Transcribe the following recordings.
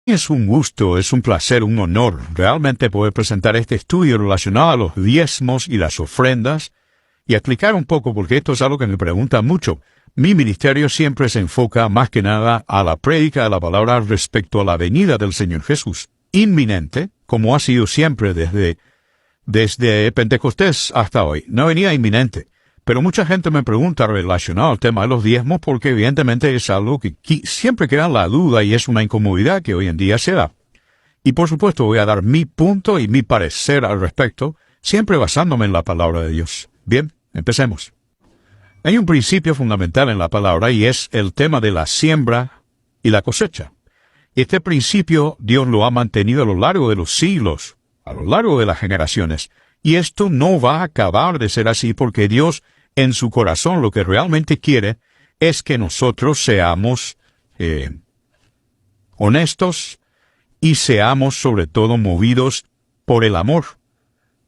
Es un gusto, es un placer, un honor realmente poder presentar este estudio relacionado a los diezmos y las ofrendas y explicar un poco, porque esto es algo que me preguntan mucho. Mi ministerio siempre se enfoca más que nada a la prédica de la palabra respecto a la venida del Señor Jesús, inminente, como ha sido siempre desde Pentecostés hasta hoy. No venía inminente. Pero mucha gente me pregunta relacionado al tema de los diezmos porque evidentemente es algo que siempre queda la duda y es una incomodidad que hoy en día se da. Y por supuesto voy a dar mi punto y mi parecer al respecto, siempre basándome en la palabra de Dios. Bien, empecemos. Hay un principio fundamental en la palabra y es el tema de la siembra y la cosecha. Este principio Dios lo ha mantenido a lo largo de los siglos, a lo largo de las generaciones. Y esto no va a acabar de ser así porque Dios en su corazón lo que realmente quiere es que nosotros seamos honestos y seamos sobre todo movidos por el amor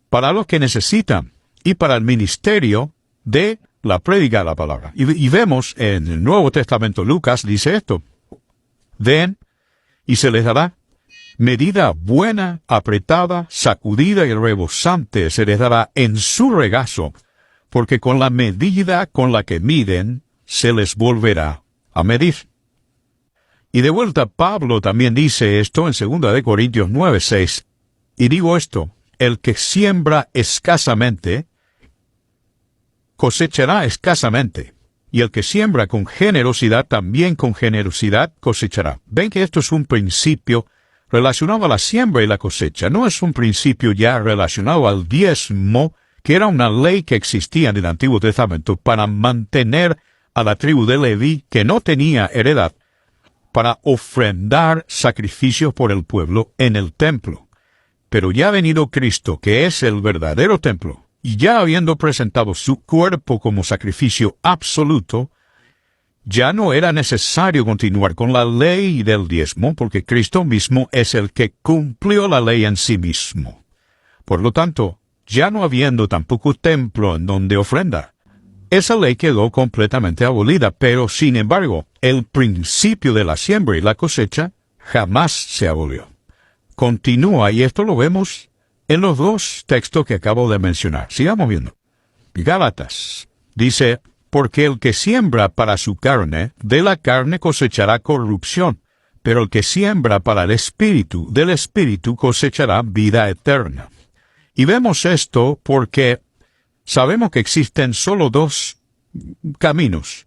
para los que necesitan y para el ministerio de la prédica de la palabra. Y vemos en el Nuevo Testamento, Lucas dice esto: den y se les dará. Medida buena, apretada, sacudida y rebosante se les dará en su regazo, porque con la medida con la que miden, se les volverá a medir. Y de vuelta Pablo también dice esto en 2 Corintios 9:6. Y digo esto: el que siembra escasamente, cosechará escasamente. Y el que siembra con generosidad, también con generosidad cosechará. Ven que esto es un principio relacionado a la siembra y la cosecha. No es un principio ya relacionado al diezmo, que era una ley que existía en el Antiguo Testamento para mantener a la tribu de Leví, que no tenía heredad, para ofrendar sacrificios por el pueblo en el templo. Pero ya ha venido Cristo, que es el verdadero templo, y ya habiendo presentado su cuerpo como sacrificio absoluto, ya no era necesario continuar con la ley del diezmo, porque Cristo mismo es el que cumplió la ley en sí mismo. Por lo tanto, ya no habiendo tampoco templo en donde ofrendar, esa ley quedó completamente abolida, pero sin embargo, el principio de la siembra y la cosecha jamás se abolió. Continúa, y esto lo vemos en los dos textos que acabo de mencionar. Sigamos viendo. Gálatas dice: porque el que siembra para su carne, de la carne cosechará corrupción, pero el que siembra para el Espíritu, del Espíritu cosechará vida eterna. Y vemos esto porque sabemos que existen solo dos caminos: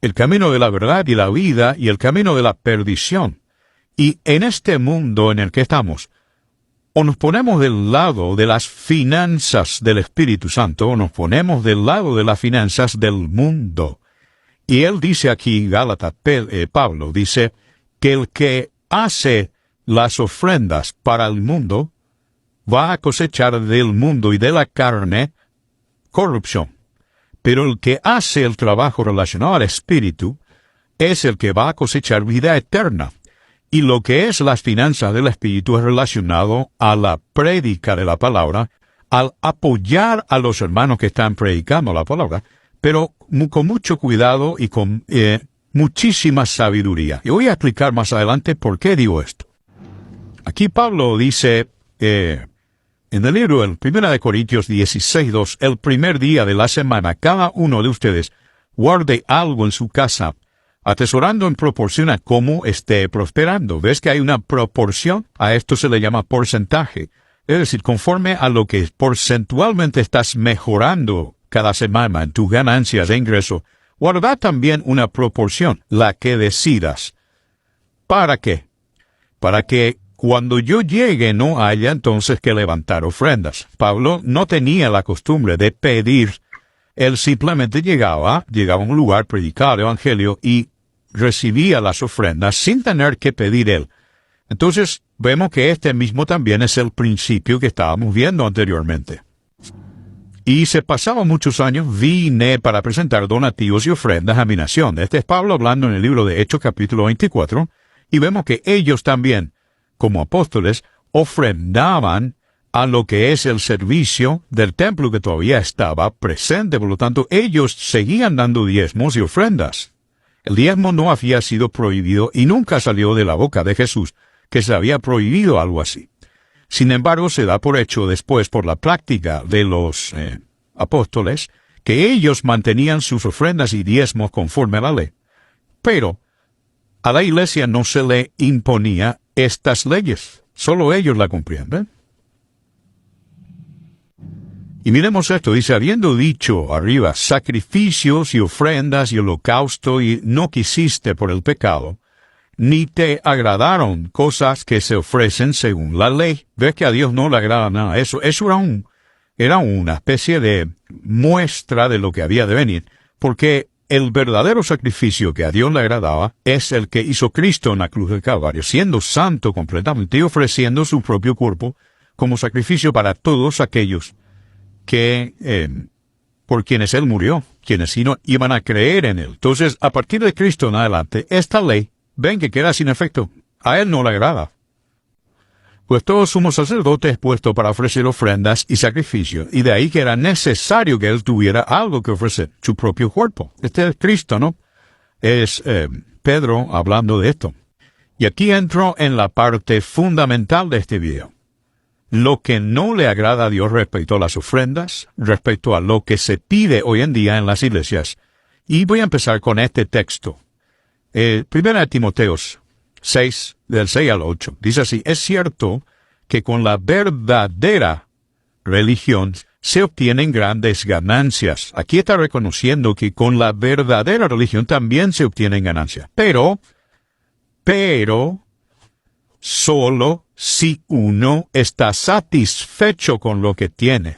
el camino de la verdad y la vida, y el camino de la perdición. Y en este mundo en el que estamos, o nos ponemos del lado de las finanzas del Espíritu Santo, o nos ponemos del lado de las finanzas del mundo. Y él dice aquí, Gálatas, Pablo, dice que el que hace las ofrendas para el mundo va a cosechar del mundo y de la carne corrupción. Pero el que hace el trabajo relacionado al Espíritu es el que va a cosechar vida eterna. Y lo que es las finanzas del Espíritu es relacionado a la prédica de la palabra, al apoyar a los hermanos que están predicando la palabra, pero con mucho cuidado y con muchísima sabiduría. Y voy a explicar más adelante por qué digo esto. Aquí Pablo dice, en el libro del 1 Corintios 16:2, el primer día de la semana, cada uno de ustedes guarde algo en su casa, atesorando en proporción a cómo esté prosperando. ¿Ves que hay una proporción? A esto se le llama porcentaje. Es decir, conforme a lo que porcentualmente estás mejorando cada semana en tus ganancias de ingreso, guarda también una proporción, la que decidas. ¿Para qué? Para que cuando yo llegue no haya entonces que levantar ofrendas. Pablo no tenía la costumbre de pedir. Él simplemente llegaba a un lugar, predicaba el evangelio y recibía las ofrendas sin tener que pedir él. Entonces, vemos que este mismo también es el principio que estábamos viendo anteriormente. Y se pasaban muchos años, vine para presentar donativos y ofrendas a mi nación. Este es Pablo hablando en el libro de Hechos capítulo 24, y vemos que ellos también, como apóstoles, ofrendaban a lo que es el servicio del templo que todavía estaba presente. Por lo tanto, ellos seguían dando diezmos y ofrendas. El diezmo no había sido prohibido y nunca salió de la boca de Jesús, que se había prohibido algo así. Sin embargo, se da por hecho después por la práctica de los apóstoles que ellos mantenían sus ofrendas y diezmos conforme a la ley. Pero a la iglesia no se le imponía estas leyes, solo ellos la cumplían, ¿ven? Y miremos esto, dice, habiendo dicho arriba, sacrificios y ofrendas y holocausto, y no quisiste por el pecado, ni te agradaron cosas que se ofrecen según la ley. Ves que a Dios no le agrada nada eso. Eso era una especie de muestra de lo que había de venir, porque el verdadero sacrificio que a Dios le agradaba es el que hizo Cristo en la cruz del Calvario, siendo santo completamente y ofreciendo su propio cuerpo como sacrificio para todos aquellos que por quienes Él murió, quienes iban a creer en Él. Entonces, a partir de Cristo en adelante, esta ley, ven que queda sin efecto. A Él no le agrada. Pues todo sumo sacerdote es puesto para ofrecer ofrendas y sacrificios, y de ahí que era necesario que Él tuviera algo que ofrecer, su propio cuerpo. Este es Cristo, ¿no? Es Pedro hablando de esto. Y aquí entro en la parte fundamental de este video. Lo que no le agrada a Dios respecto a las ofrendas, respecto a lo que se pide hoy en día en las iglesias. Y voy a empezar con este texto. Primera de Timoteo 6, del 6 al 8. Dice así, es cierto que con la verdadera religión se obtienen grandes ganancias. Aquí está reconociendo que con la verdadera religión también se obtienen ganancias. Pero, solo si uno está satisfecho con lo que tiene,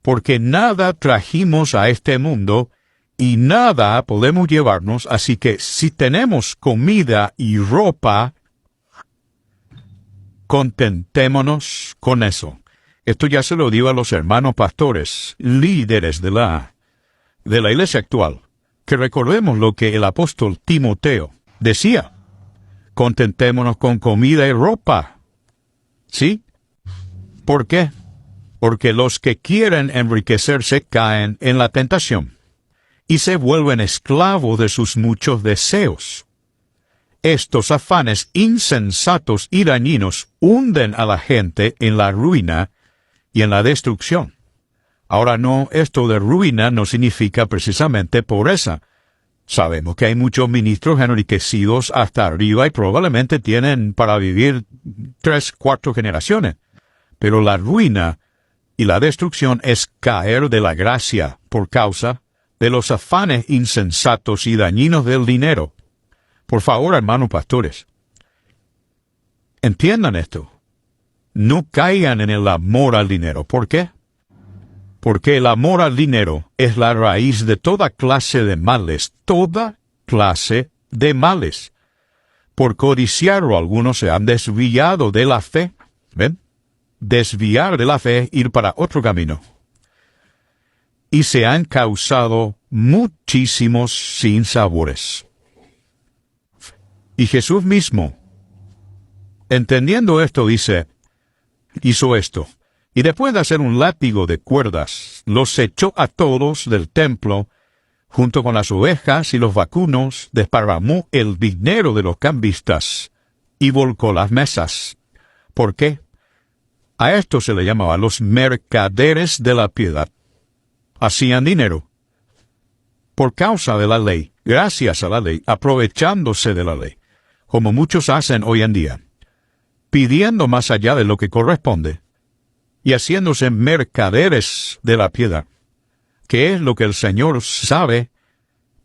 porque nada trajimos a este mundo y nada podemos llevarnos, así que si tenemos comida y ropa, contentémonos con eso. Esto ya se lo digo a los hermanos pastores, líderes de la iglesia actual, que recordemos lo que el apóstol Timoteo decía. Contentémonos con comida y ropa. ¿Sí? ¿Por qué? Porque los que quieren enriquecerse caen en la tentación y se vuelven esclavos de sus muchos deseos. Estos afanes insensatos y dañinos hunden a la gente en la ruina y en la destrucción. Ahora no, esto de ruina no significa precisamente pobreza. Sabemos que hay muchos ministros enriquecidos hasta arriba y probablemente tienen para vivir 3, 4 generaciones. Pero la ruina y la destrucción es caer de la gracia por causa de los afanes insensatos y dañinos del dinero. Por favor, hermanos pastores, entiendan esto. No caigan en el amor al dinero. ¿Por qué? Porque el amor al dinero es la raíz de toda clase de males, toda clase de males. Por codiciarlo, algunos se han desviado de la fe. ¿Ven? Desviar de la fe, ir para otro camino. Y se han causado muchísimos sinsabores. Y Jesús mismo, entendiendo esto, hizo esto. Y después de hacer un látigo de cuerdas, los echó a todos del templo, junto con las ovejas y los vacunos, desparramó el dinero de los cambistas y volcó las mesas. ¿Por qué? A esto se le llamaba los mercaderes de la piedad. Hacían dinero por causa de la ley, gracias a la ley, aprovechándose de la ley, como muchos hacen hoy en día, pidiendo más allá de lo que corresponde, y haciéndose mercaderes de la piedad, que es lo que el Señor sabe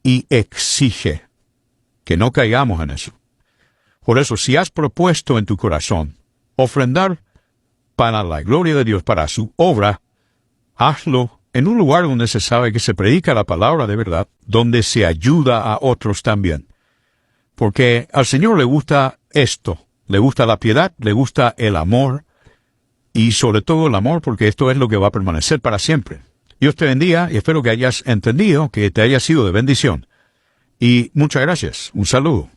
y exige, que no caigamos en eso. Por eso, si has propuesto en tu corazón ofrendar para la gloria de Dios, para su obra, hazlo en un lugar donde se sabe que se predica la palabra de verdad, donde se ayuda a otros también. Porque al Señor le gusta esto, le gusta la piedad, le gusta el amor, y sobre todo el amor, porque esto es lo que va a permanecer para siempre. Dios te bendiga y espero que hayas entendido, que te haya sido de bendición. Y muchas gracias. Un saludo.